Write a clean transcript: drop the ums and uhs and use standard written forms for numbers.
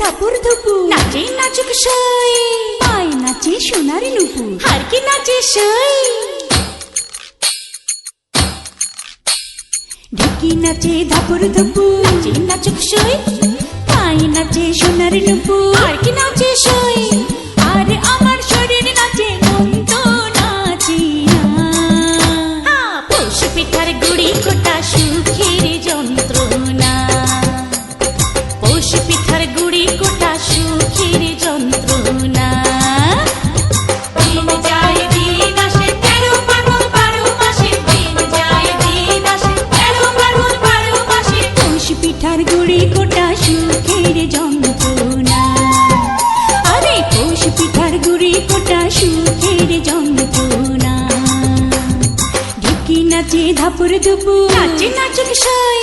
ধাপুর ধুপু, নাচে নাচুক সই, পায় নাচে সোনার নুপু, আর কি নাচে সই। ঢেকি নাচে ধাপুর ধুপু, নাচে নাচুক সই, পায় নাচে সোনার নুপু, আর কি নাচে সই। আর আমার শরীর নাচে, মন তো নাচি না। পৌষ পিঠার গুড়ি কোটা সুখের যন্ত্রণা, পৌষ পিঠার গুড়ি কোটা সুখের যন্ত্রণা। দিন যায় দিন আসে, 13 ফাল্গুন 12 মাসে, দিন যায় দিন আসে, 13 ফাল্গুন 12 মাসে। পৌষ পিঠার গুড়ি কোটা সুখের যন্ত্রণা, আরে পৌষ পিঠার গুড়ি কোটা সুখের যন্ত্রণা। ঢেকি নাচে ধাপুর ধুপু, নাচে নাচুক সই,